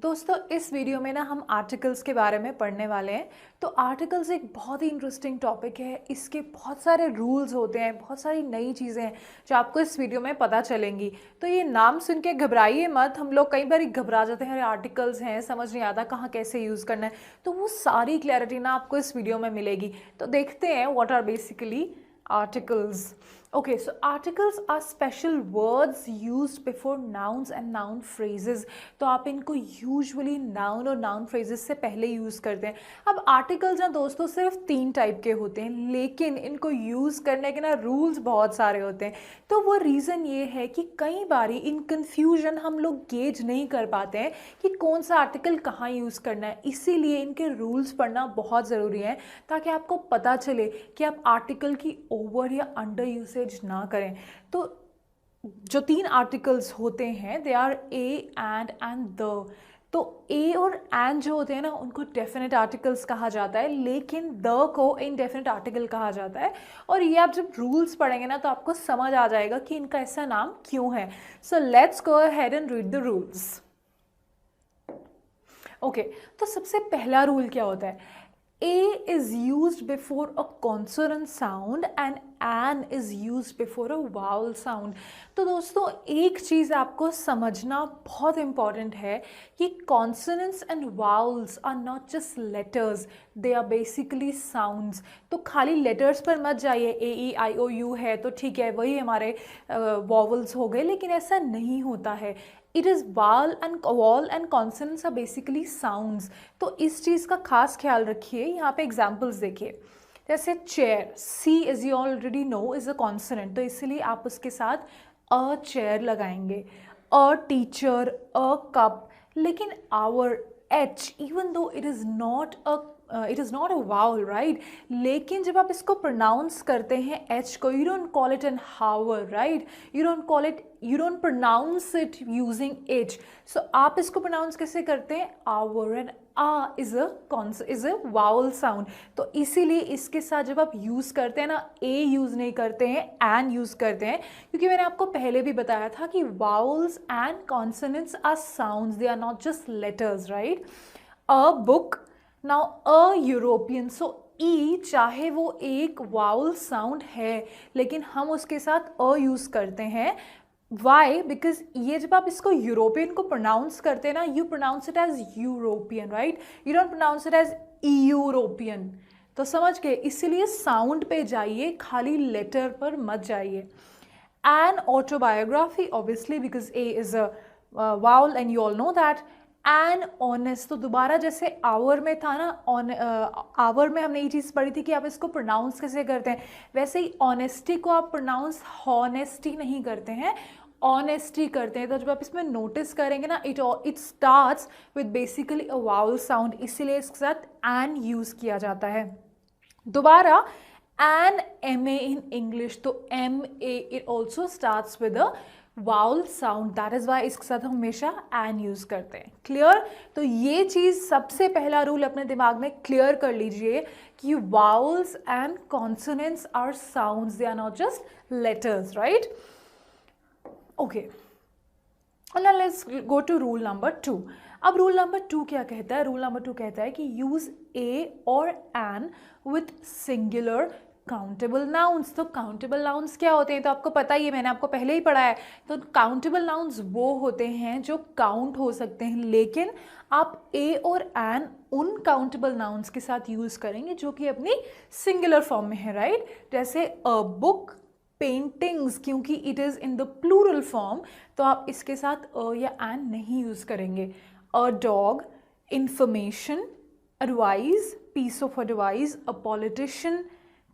दोस्तों इस वीडियो में ना हम आर्टिकल्स के बारे में पढ़ने वाले हैं। तो आर्टिकल्स एक बहुत ही इंटरेस्टिंग टॉपिक है। इसके बहुत सारे रूल्स होते हैं, बहुत सारी नई चीज़ें हैं जो आपको इस वीडियो में पता चलेंगी। तो ये नाम सुन के घबराइए मत। हम लोग कई बार घबरा जाते हैं, आर्टिकल्स हैं, समझ नहीं आता कहाँ कैसे यूज़ करना है। तो वो सारी क्लैरिटी ना आपको इस वीडियो में मिलेगी। तो देखते हैं what are basically articles. Okay, so articles are special words used before nouns and noun phrases. तो आप इनको usually noun और noun phrases से पहले यूज़ करते हैं। अब articles ना दोस्तों सिर्फ 3 टाइप के होते हैं, लेकिन इनको यूज़ करने के ना रूल्स बहुत सारे होते हैं। तो वो रीज़न ये है कि कई बारी इन कन्फ्यूजन हम लोग गेज नहीं कर पाते हैं कि कौन सा आर्टिकल कहाँ यूज़ करना है। इसीलिए इनके रूल्स पढ़ना बहुत ज़रूरी है ताकि आपको पता चले कि आप आर्टिकल की ओवर या अंडर यूसेज ना करें। तो जो 3 आर्टिकल्स होते हैं they are a and the. तो ए और एंड जो होते हैं ना उनको डेफिनेट आर्टिकल्स कहा जाता है, लेकिन द को इनडेफिनेट आर्टिकल कहा जाता है। और ये आप जब रूल्स पढ़ेंगे ना तो आपको समझ आ जाएगा कि इनका ऐसा नाम क्यों है। So let's go ahead and read the rules. Okay, तो सबसे पहला रूल क्या होता है? A is used before a consonant sound and an is used before a vowel sound. तो दोस्तों एक चीज़ आपको समझना बहुत इम्पॉर्टेंट है कि consonants and vowels are not just letters, they are basically sounds. तो खाली letters पर मत जाइए, A E I O U है तो ठीक है वही हमारे vowels हो गए, लेकिन ऐसा नहीं होता है। It is vowel and consonants are basically sounds. तो इस चीज़ का खास ख्याल रखिए। यहाँ पे एग्जाम्पल्स देखिए, जैसे chair, C as you already know is a consonant, तो इसलिए आप उसके साथ अ चेयर लगाएंगे। अ टीचर, अ कप, लेकिन our, H, even though it is not a vowel, right? लेकिन जब आप इसको प्रोनाउंस करते हैं H को, you don't call it an hour, right? You don't pronounce it using H. So आप इसको प्रोनाउंस कैसे करते हैं? hour, and a is a vowel sound. तो इसीलिए इसके साथ जब आप यूज़ करते हैं ना, a यूज़ नहीं करते हैं, and यूज़ करते हैं, क्योंकि मैंने आपको पहले भी बताया था कि vowels and consonants are sounds, they are not just letters, right? A book, now a European, so ई चाहे वो एक वाउल साउंड है लेकिन हम उसके साथ अ यूज़ करते हैं। वाई? बिकॉज ये जब आप इसको यूरोपियन को प्रोनाउंस करते हैं ना, you pronounce it as European, right? You don't pronounce it as European. तो समझ गए, इसीलिए साउंड पे जाइए, खाली लेटर पर मत जाइए। An autobiography, obviously because A is a vowel and you all know that. An honest, तो दोबारा जैसे आवर में था ना, आवर में हमने ये चीज़ पढ़ी थी कि आप इसको प्रोनाउंस कैसे करते हैं, वैसे ही ऑनेस्टी को आप प्रोनाउंस हॉनेस्टी नहीं करते हैं, ऑनेस्टी करते हैं। तो जब आप इसमें नोटिस करेंगे ना, it starts with basically a vowel sound, इसीलिए इसके साथ एन यूज़ किया जाता है। दोबारा an M A in English, तो M A it also starts with a vowel sound, that is why इसके साथ हम हमेशा एन यूज करते हैं। क्लियर? तो ये चीज सबसे पहला रूल अपने दिमाग में क्लियर कर लीजिए कि vowels and consonants are sounds, they are not just letters, right? Okay, now let's go to rule number 2. अब रूल नंबर 2 क्या कहता है? रूल नंबर 2 कहता है कि यूज ए और an with singular countable nouns. तो काउंटेबल नाउन्स क्या होते हैं? तो आपको पता ही है, मैंने आपको पहले ही पढ़ा है। तो काउंटेबल नाउन्स वो होते हैं जो काउंट हो सकते हैं, लेकिन आप ए और एन उन काउंटेबल नाउन्स के साथ यूज़ करेंगे जो कि अपनी सिंगुलर फॉर्म में है, राइट? जैसे अ बुक, पेंटिंग्स, क्योंकि it is in the plural form तो आप इसके साथ अ या एन नहीं यूज़ करेंगे। A dog, information, advice, piece of advice, a politician,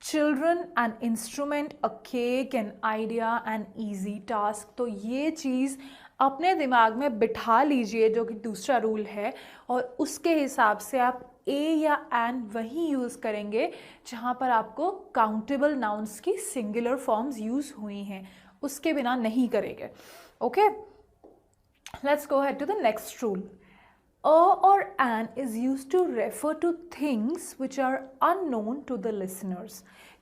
children, an instrument, a cake, an idea, an easy task. तो ये चीज़ अपने दिमाग में बिठा लीजिए, जो कि दूसरा रूल है, और उसके हिसाब से आप ए या एन वही यूज़ करेंगे जहाँ पर आपको काउंटेबल नाउन्स की सिंगुलर फॉर्म्स यूज़ हुई हैं, उसके बिना नहीं करेंगे। Okay, let's go ahead to the next rule. A or an is used to refer to things which are unknown to the listeners.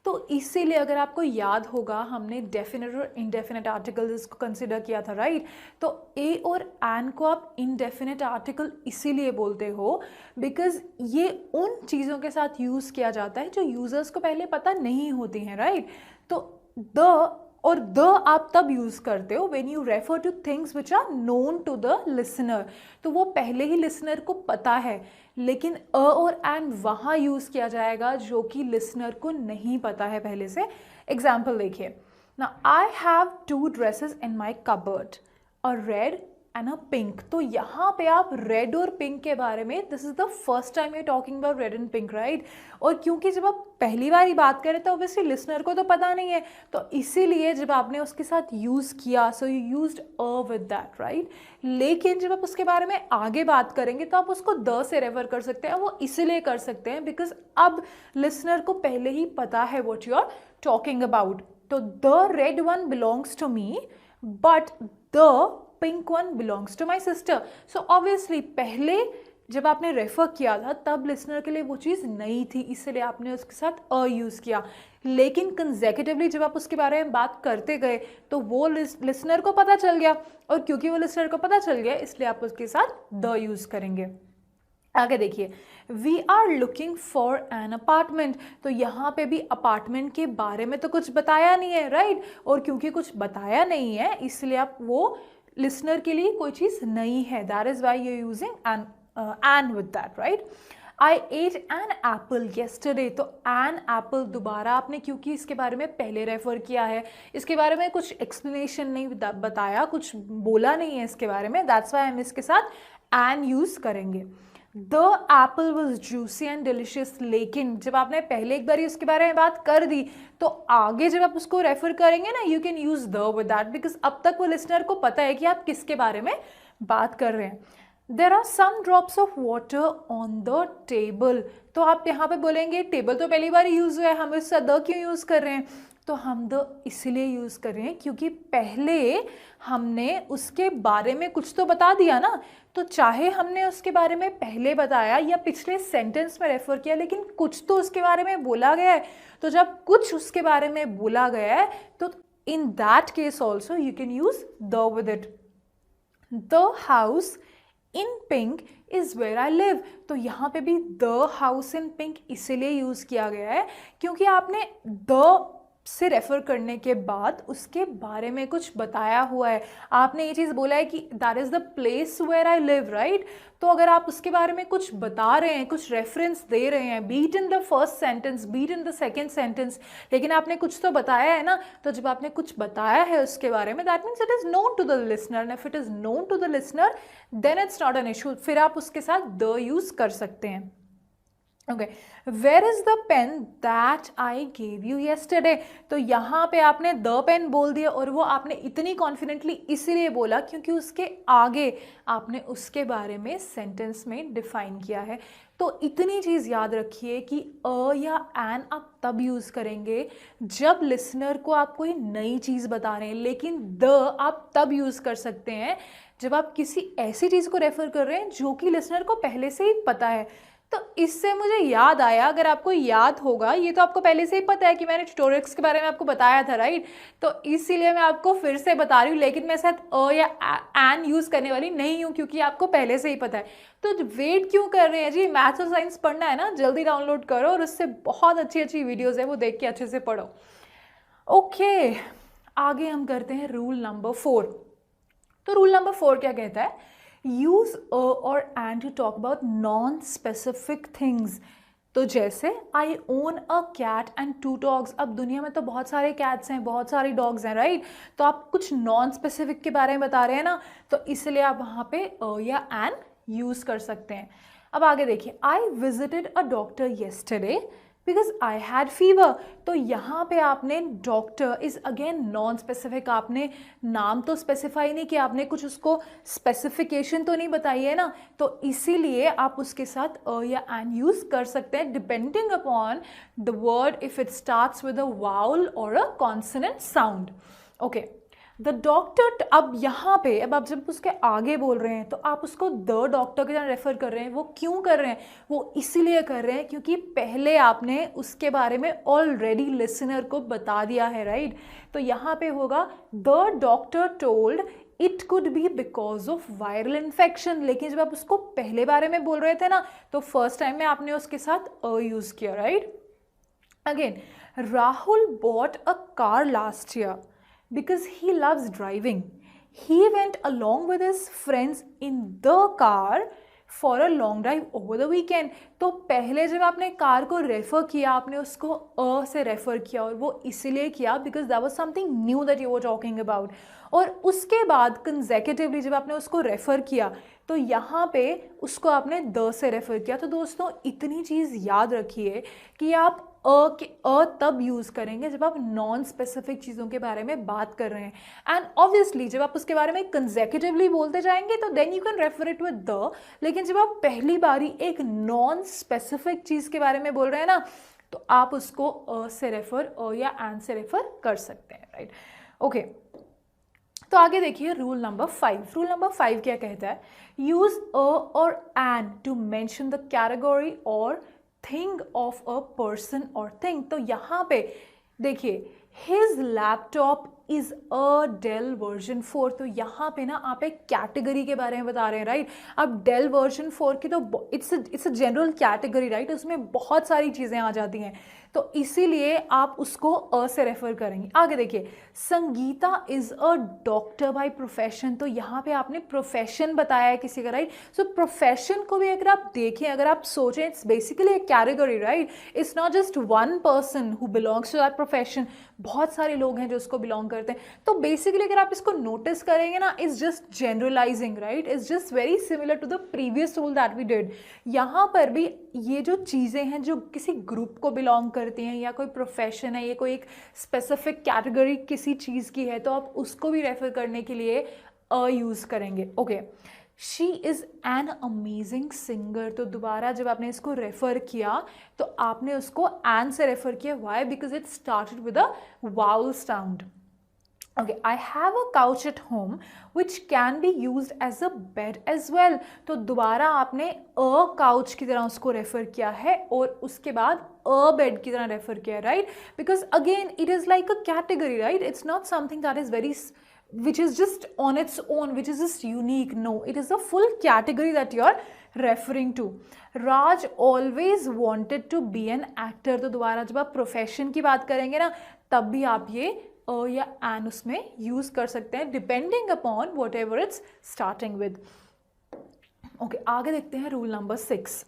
तो इसीलिए अगर आपको याद होगा हमने डेफिनेट और इनडेफिनेट आर्टिकल्स को कंसिडर किया था, राइट। तो ए और एन को आप इनडेफिनेट आर्टिकल इसीलिए बोलते हो बिकॉज ये उन चीज़ों के साथ यूज़ किया जाता है जो यूज़र्स को पहले पता नहीं होती हैं, राइट। तो द और द आप तब यूज़ करते हो when you refer to things which are known to the listener. तो वो पहले ही लिसनर को पता है, लेकिन अ और एन वहाँ यूज़ किया जाएगा जो कि लिसनर को नहीं पता है पहले से। एग्जाम्पल देखिए ना, I have 2 dresses in my cupboard, a red and a pink. तो यहाँ पे आप रेड और पिंक के बारे में, this is the first time you talking about red and pink, right. और क्योंकि जब आप पहली बार ही बात करें तो ऑब्वियसली लिसनर को तो पता नहीं है, तो इसीलिए जब आपने उसके साथ यूज़ किया so you used a with that, right. लेकिन जब आप उसके बारे में आगे बात करेंगे तो आप उसको द से रेफर कर सकते हैं। वो इसीलिए कर सकते हैं बिकॉज अब लिसनर को पहले ही पता है what you are talking about. तो the red one belongs to me but the pink one belongs to my sister. So obviously पहले जब आपने रेफर किया था तब लिसनर के लिए वो चीज़ नई थी, इसलिए आपने उसके साथ अ यूज़ किया। लेकिन कंसेक्यूटिवली जब आप उसके बारे में बात करते गए तो वो लिसनर को पता चल गया, और क्योंकि वो लिसनर को पता चल गया इसलिए आप उसके साथ द यूज़ करेंगे। आगे देखिए, we are looking for an apartment. तो यहाँ पे भी अपार्टमेंट के बारे में तो कुछ बताया नहीं है, राइट। और क्योंकि कुछ बताया नहीं है इसलिए आप वो लिसनर के लिए कोई चीज़ नहीं है, that is why you using an with that, right. I ate an apple yesterday. तो एन एप्पल दोबारा आपने क्योंकि इसके बारे में पहले रेफर किया है, इसके बारे में कुछ एक्सप्लेनेशन नहीं बताया, कुछ बोला नहीं है इसके बारे में, दैट्स वाई हम इसके साथ एन यूज करेंगे। The Apple was juicy and delicious. लेकिन जब आपने पहले एक बार ही उसके बारे में बात कर दी तो आगे जब आप उसको रेफर करेंगे ना, you can use the with that because अब तक वो लिसनर को पता है कि आप किसके बारे में बात कर रहे हैं। There are some drops of water on the table. तो आप यहाँ पे बोलेंगे टेबल तो पहली बार यूज हुआ है, हम इससे द क्यों यूज कर रहे हैं। तो हम द इसलिए यूज़ कर रहे हैं क्योंकि पहले हमने उसके बारे में कुछ तो बता दिया ना। तो चाहे हमने उसके बारे में पहले बताया या पिछले सेंटेंस में रेफर किया, लेकिन कुछ तो उसके बारे में बोला गया है। तो जब कुछ उसके बारे में बोला गया है तो in that case also you can use the with it. The house in pink is where I live. तो यहाँ पे भी द हाउस इन पिंक इसीलिए यूज़ किया गया है क्योंकि आपने द से रेफर करने के बाद उसके बारे में कुछ बताया हुआ है। आपने ये चीज़ बोला है कि that is the place where I live, right. तो अगर आप उसके बारे में कुछ बता रहे हैं, कुछ रेफरेंस दे रहे हैं, beat in the first sentence, beat in the second sentence, लेकिन आपने कुछ तो बताया है ना। तो जब आपने कुछ बताया है उसके बारे में that means it is known to the listener, and if it is known to the listener then it's not an issue. फिर आप उसके साथ द यूज़ कर सकते हैं। Okay, where is the pen that I gave you yesterday. तो यहाँ पे आपने द पेन बोल दिया और वो आपने इतनी कॉन्फिडेंटली इसीलिए बोला क्योंकि उसके आगे आपने उसके बारे में सेंटेंस में डिफाइन किया है। तो इतनी चीज़ याद रखिए कि अ या एन आप तब यूज़ करेंगे जब लिसनर को आप कोई नई चीज़ बता रहे हैं, लेकिन द आप तब यूज़ कर सकते हैं जब आप किसी ऐसी चीज़ को रेफर कर रहे हैं जो कि लिसनर को पहले से ही पता है। तो इससे मुझे याद आया, अगर आपको याद होगा, ये तो आपको पहले से ही पता है कि मैंने ट्यूटोरियल्स के बारे में आपको बताया था, राइट। तो इसीलिए मैं आपको फिर से बता रही हूँ, लेकिन मैं साथ अ या एन यूज़ करने वाली नहीं हूँ क्योंकि आपको पहले से ही पता है। तो वेट क्यों कर रहे हैं जी, मैथ्स और साइंस पढ़ना है ना, जल्दी डाउनलोड करो और उससे बहुत अच्छी अच्छी वीडियोज़ है वो देख के अच्छे से पढ़ो। ओके, आगे हम करते हैं रूल नंबर 4। तो रूल नंबर 4 क्या कहता है, यूज अ और an to talk about non specific things. तो जैसे I own a cat and 2 dogs. अब दुनिया में तो बहुत सारे कैट्स हैं, बहुत सारी डॉग्स हैं, राइट। तो आप कुछ नॉन स्पेसिफिक के बारे में बता रहे हैं ना, तो इसलिए आप वहाँ पे अ या एन यूज़ कर सकते हैं। अब आगे देखिए, I visited a doctor yesterday because I had fever. तो यहाँ पे आपने doctor is again non specific, आपने नाम तो स्पेसिफाई नहीं किया, आपने कुछ उसको स्पेसिफिकेशन तो नहीं बताई है ना। तो इसीलिए आप उसके साथ अ या एन यूज़ कर सकते हैं depending upon the word if it starts with a vowel और a consonant sound. Okay, the doctor, अब यहाँ पे अब आप जब उसके आगे बोल रहे हैं तो आप उसको द डॉक्टर के तरह रेफर कर रहे हैं। वो क्यों कर रहे हैं? वो इसलिए कर रहे हैं क्योंकि पहले आपने उसके बारे में ऑलरेडी लिसनर को बता दिया है, राइट। तो यहाँ पे होगा the doctor told it could be because of viral infection. लेकिन जब आप उसको पहले बारे में बोल रहे थे ना, तो फर्स्ट टाइम में आपने उसके साथ अ यूज किया, right. Again, Rahul bought a car last year because he loves driving. He went along with his friends in the car for a long drive over the weekend. तो पहले जब आपने कार को रेफर किया, आपने उसको अ से रेफर किया, और वो इसलिए किया because that was something new that you were talking about. और उसके बाद consecutively जब आपने उसको रेफर किया तो यहाँ पे उसको आपने द से रेफर किया। तो दोस्तों इतनी चीज़ याद रखिए कि आप अ तब यूज़ करेंगे जब आप नॉन स्पेसिफिक चीज़ों के बारे में बात कर रहे हैं। एंड ऑब्वियसली जब आप उसके बारे में कंसेक्यूटिवली बोलते जाएंगे तो then you can refer it with the. लेकिन जब आप पहली बारी एक नॉन स्पेसिफिक चीज़ के बारे में बोल रहे हैं ना, तो आप उसको अ से रेफर, अ या एन से रेफर कर सकते हैं, राइट। ओके, तो आगे देखिए रूल नंबर 5। रूल नंबर 5 क्या कहता है? यूज अ और an to mention the category और थिंग ऑफ अ पर्सन और थिंग। तो यहाँ पे देखिए, his laptop is a Dell version 4। तो यहाँ पे ना आप एक कैटेगरी के बारे में बता रहे हैं, राइट। अब डेल वर्जन 4 की तो it's a general category, right. उसमें बहुत सारी चीज़ें आ जाती हैं, तो इसीलिए आप उसको अ से रेफर करेंगे। आगे देखिए, Sangeeta is a doctor by profession. तो यहाँ पे आपने प्रोफेशन बताया है किसी का, राइट। सो प्रोफेशन को भी अगर आप देखें, अगर आप सोचें, इट्स बेसिकली एक category, right. It's not just one person who belongs to that profession, बहुत सारे लोग हैं जो उसको बिलोंग करते हैं। तो बेसिकली अगर आप इसको नोटिस करेंगे ना, it's just generalising, right. It's just very similar to the previous rule that we did. यहाँ पर भी ये जो चीज़ें हैं जो किसी ग्रुप को बिलोंग करती हैं, या कोई प्रोफेशन है, ये कोई एक स्पेसिफिक कैटेगरी किसी चीज़ की है, तो आप उसको भी रेफर करने के लिए अ यूज़ करेंगे। Okay, she is an amazing singer. तो दोबारा जब आपने इसको रेफर किया तो आपने उसको एन से रेफर किया। Why? Because it started with a vowel sound. Okay, I have a couch at home which can be used as a bed as well. तो दोबारा आपने a couch की तरह उसको रेफर किया है और उसके बाद a bed की तरह रेफर किया है, right? Because again it is like a category, right? It's not something that is very which is just on its own, which is just unique. No, it is a full category that you are referring to. Raj always wanted to be an actor. तो दोबारा जब आप profession की बात करेंगे ना, तब भी आप ये अ या एन उसमें यूज कर सकते हैं, depending upon whatever it's starting with. Okay, आगे देखते हैं rule number 6।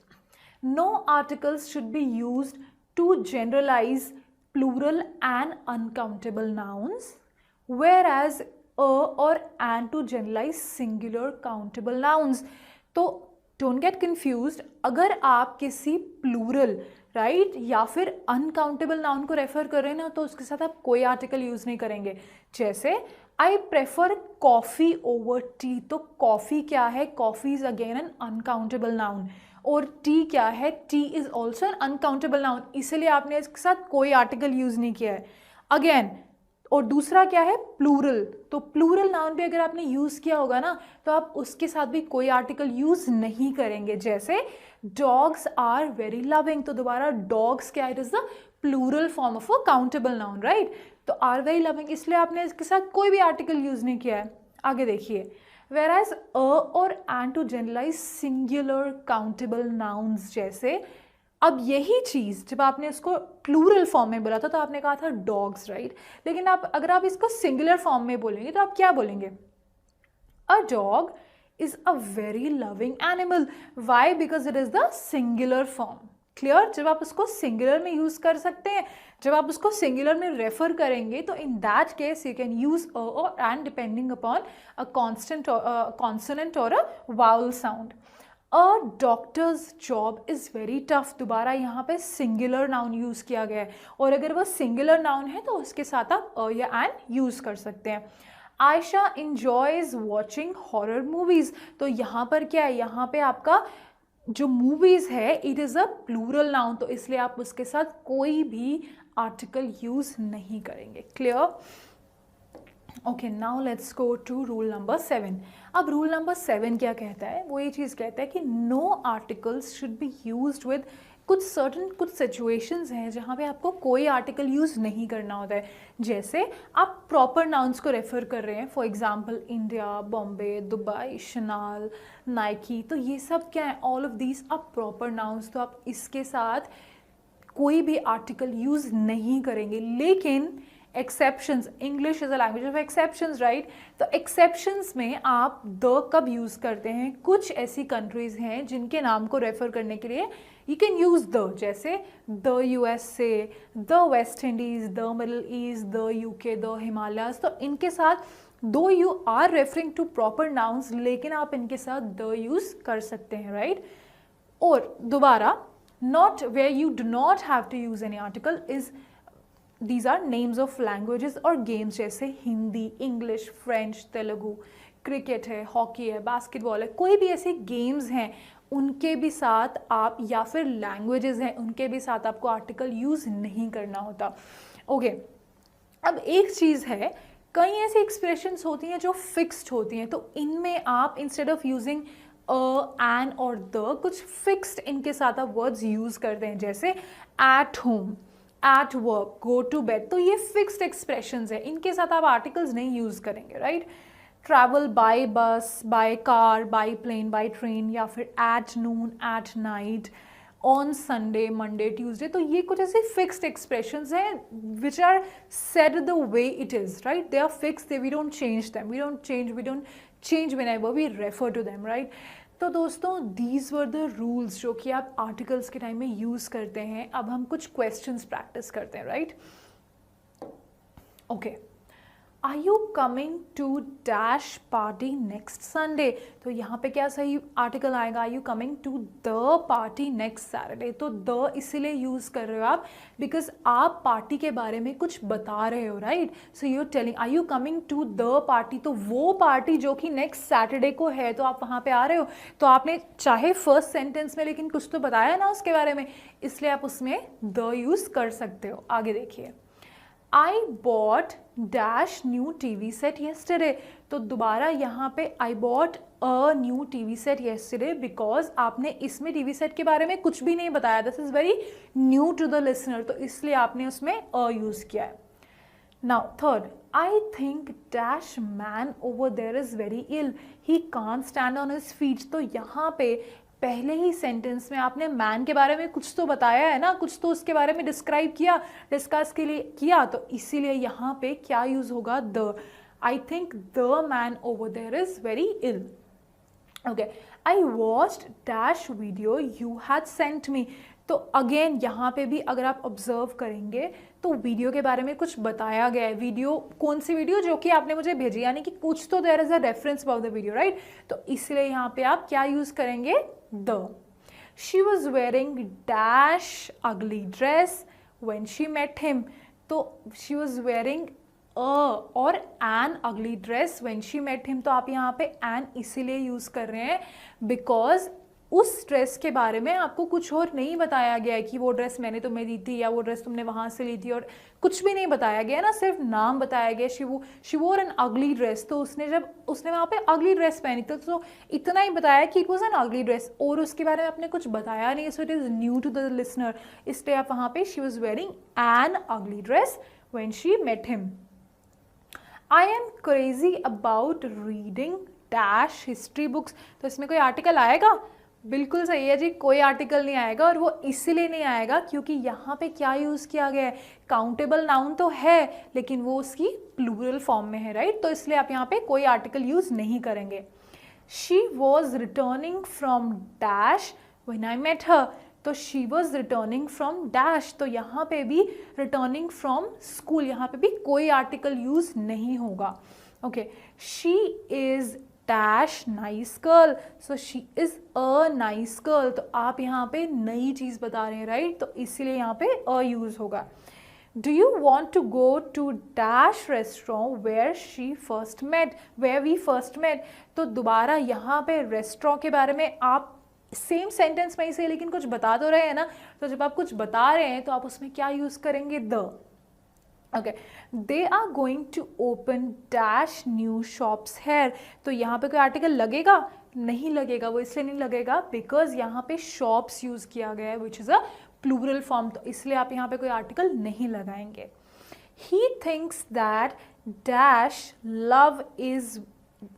No articles should be used to generalize plural and uncountable nouns, whereas a और an to generalise singular countable nouns. तो don't get confused, अगर आप किसी plural, right, या फिर अनकाउंटेबल नाउन को रेफर कर रहे हैं ना, तो उसके साथ आप कोई आर्टिकल यूज नहीं करेंगे। जैसे I prefer coffee over T. तो कॉफ़ी क्या है? Coffee is again an uncountable noun. और टी क्या है? T is also an uncountable noun, इसलिए आपने इसके साथ कोई आर्टिकल यूज नहीं किया है अगेन। और दूसरा क्या है? प्लूरल। तो प्लूरल नाउन भी अगर आपने यूज़ किया होगा ना, तो आप उसके साथ भी कोई आर्टिकल यूज़ नहीं करेंगे। जैसे डॉग्स आर वेरी लविंग। तो दोबारा डॉग्स क्या है? It is the plural form of a countable noun, right. तो आर वेरी लविंग, इसलिए आपने इसके साथ कोई भी आर्टिकल यूज़ नहीं किया है। आगे देखिए, whereas अ और an to generalise singular countable nouns. जैसे अब यही चीज़ जब आपने इसको प्लूरल फॉर्म में बोला था तो आपने कहा था डॉग्स, राइट। लेकिन आप अगर आप इसको सिंगुलर फॉर्म में बोलेंगे तो आप क्या बोलेंगे? A dog is a very loving animal. Why? Because it is the singular form. Clear? जब आप उसको सिंगुलर में यूज कर सकते हैं, जब आप उसको सिंगुलर में रेफर करेंगे, तो in that case you can use a और and depending upon a consonant और a vowel sound. A doctor's job is very tough. दोबारा यहाँ पे सिंगुलर नाउन यूज़ किया गया है, और अगर वो सिंगुलर नाउन है तो उसके साथ आप अ या एन यूज़ कर सकते हैं। Ayesha enjoys watching horror movies. तो यहाँ पर क्या है? यहाँ पे आपका जो मूवीज़ है it is a plural noun, तो इसलिए आप उसके साथ कोई भी आर्टिकल यूज़ नहीं करेंगे। Clear? Okay, now let's go to rule number 7। अब रूल नंबर 7 क्या कहता है? वो ये चीज़ कहता है कि no articles should be used with कुछ सिचुएशंस हैं जहाँ पे आपको कोई आर्टिकल यूज़ नहीं करना होता है। जैसे आप प्रॉपर नाउन्स को रेफर कर रहे हैं, for example India, Bombay, Dubai, Chanel, Nike, तो ये सब क्या है? ऑल ऑफ दीज आप प्रॉपर नाउन्स, तो आप इसके साथ कोई भी आर्टिकल यूज़ नहीं करेंगे। लेकिन exceptions, English is a language of exceptions, right? तो एक्सेप्शंस में आप द कब यूज़ करते हैं? कुछ ऐसी कंट्रीज़ हैं जिनके नाम को रेफर करने के लिए यू कैन यूज़ द, जैसे the USA, the West Indies, the Middle East, the UK, the Himalayas. तो इनके साथ दो you are referring to proper nouns, लेकिन आप इनके साथ द यूज़ कर सकते हैं, राइट? और दोबारा, not where you do not have to use any article is, these are names of languages और games, जैसे Hindi, English, French, Telugu, cricket है, हॉकी है, बास्केटबॉल है, कोई भी ऐसे गेम्स हैं उनके भी साथ आप, या फिर लैंग्वेजेस हैं उनके भी साथ आपको आर्टिकल यूज़ नहीं करना होता। ओके, अब एक चीज़ है, कई ऐसी एक्सप्रेशंस होती हैं जो फिक्स्ड होती हैं, तो इनमें आप इंस्टेड ऑफ यूजिंग एन और द, कुछ फिक्स्ड इनके साथ आप वर्ड्स यूज़ करते हैं, जैसे at home, at work, go to bed. तो ये फिक्स्ड एक्सप्रेशंस है, इनके साथ आप आर्टिकल्स नहीं यूज़ करेंगे, right? Travel by bus, by car, by plane, by train, या फिर at noon, at night, on Sunday, Monday, Tuesday. तो ये कुछ ऐसे फिक्स्ड एक्सप्रेशंस हैं which are said the way it is, right? They are fixed, we don't change them, we don't change whenever we refer to them, right? तो दोस्तों, these were the rules जो कि आप आर्टिकल्स के time में use करते हैं। अब हम कुछ क्वेश्चंस प्रैक्टिस करते हैं, right? Okay, are you coming to dash party next Sunday? तो यहाँ पे क्या सही आर्टिकल आएगा? Are you coming to the party next Saturday? तो द इसीलिए यूज़ कर रहे हो आप बिकॉज आप पार्टी के बारे में कुछ बता रहे हो, right? So you telling are you coming to the party, तो वो पार्टी जो कि नेक्स्ट सैटरडे को है, तो आप वहाँ पे आ रहे हो। तो आपने चाहे फर्स्ट सेंटेंस में लेकिन कुछ तो बताया ना उसके बारे में, इसलिए आप उसमें द यूज़ कर सकते हो। आगे देखिए, I bought dash new TV set yesterday। तो दोबारा यहाँ पे I bought a new TV set yesterday because आपने इसमें TV set के बारे में कुछ भी नहीं बताया। This is very new to the listener, तो इसलिए आपने उसमें a यूज़ किया है। Now third, I think dash man over there is very ill, he can't stand on his feet। तो यहाँ पे पहले ही सेंटेंस में आपने मैन के बारे में कुछ तो बताया है ना, कुछ तो उसके बारे में डिस्क्राइब किया, डिस्कस के लिए किया, तो इसीलिए यहाँ पे क्या यूज होगा? The. I think the man over there is very ill. Okay, I watched dash video you had sent me. तो अगेन यहाँ पे भी अगर आप ऑब्जर्व करेंगे तो वीडियो के बारे में कुछ बताया गया है। वीडियो कौन सी वीडियो? जो कि आपने मुझे भेजी, यानी कि कुछ तो there is a reference about the video, right? तो इसलिए यहाँ पे आप क्या यूज करेंगे? The. She was wearing dash ugly dress when she met him. तो शी वॉज वेयरिंग और an ugly dress when she met him. तो आप यहाँ पे एन इसीलिए यूज कर रहे हैं बिकॉज उस ड्रेस के बारे में आपको कुछ और नहीं बताया गया है कि वो ड्रेस मैंने तुम्हें दी थी या वो ड्रेस तुमने वहाँ से ली थी, और कुछ भी नहीं बताया गया ना, सिर्फ नाम बताया गया, शी वोर एन अगली ड्रेस। तो उसने वहाँ पे अगली ड्रेस पहनी थी, तो इतना ही बताया कि it was an ugly dress, और उसके बारे में आपने कुछ बताया नहीं, so it is new to the listener. इसलिए आप वहाँ पे she was wearing an ugly dress when she met him. I am crazy about reading dash history books. तो इसमें कोई आर्टिकल आएगा? बिल्कुल सही है जी, कोई आर्टिकल नहीं आएगा, और वो इसलिए नहीं आएगा क्योंकि यहाँ पे क्या यूज़ किया गया है? काउंटेबल नाउन तो है लेकिन वो उसकी प्लूरल फॉर्म में है, राइट? तो इसलिए आप यहाँ पे कोई आर्टिकल यूज़ नहीं करेंगे। She was returning from dash when I met her. तो she was returning from dash, तो यहाँ पे भी रिटर्निंग फ्रॉम स्कूल, यहाँ पे भी कोई आर्टिकल यूज़ नहीं होगा। Okay, she is dash nice girl, so she is a nice girl. तो आप यहाँ पे नई चीज़ बता रहे हैं, राइट? तो इसीलिए यहाँ पे अ यूज़ होगा। Do you want to go to dash restaurant where we first met. तो दोबारा यहाँ पे रेस्टोरेंट के बारे में आप सेम सेंटेंस में ही से लेकिन कुछ बता तो रहे हैं ना, तो जब आप कुछ बता रहे हैं तो आप उसमें क्या यूज़ करेंगे? The. Okay, they are going to open dash new shops here. तो यहाँ पे कोई आर्टिकल लगेगा? नहीं लगेगा। वो इसलिए नहीं लगेगा बिकॉज यहाँ पे शॉप्स यूज़ किया गया है which is a plural form, तो इसलिए आप यहाँ पे कोई आर्टिकल नहीं लगाएंगे। He thinks that dash love is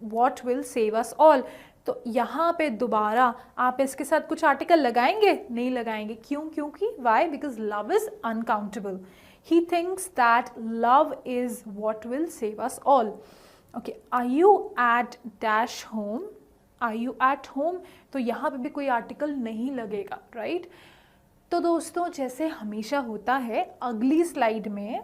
what will save us all. तो यहाँ पे दोबारा आप इसके साथ कुछ आर्टिकल लगाएंगे? नहीं लगाएंगे। क्यों? क्योंकि why? Because love is uncountable. He thinks that love is what will save us all. Okay, are you at dash home? Are you at home? तो यहाँ पे भी कोई आर्टिकल नहीं लगेगा, राइट? तो दोस्तों जैसे हमेशा होता है, अगली स्लाइड में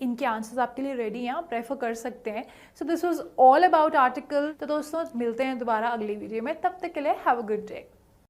इनके आंसर्स आपके लिए रेडी हैं, आप रेफर कर सकते हैं। So this was all about article. तो दोस्तों मिलते हैं दोबारा अगली वीडियो में, तब तक के लिए हैव अ गुड डे।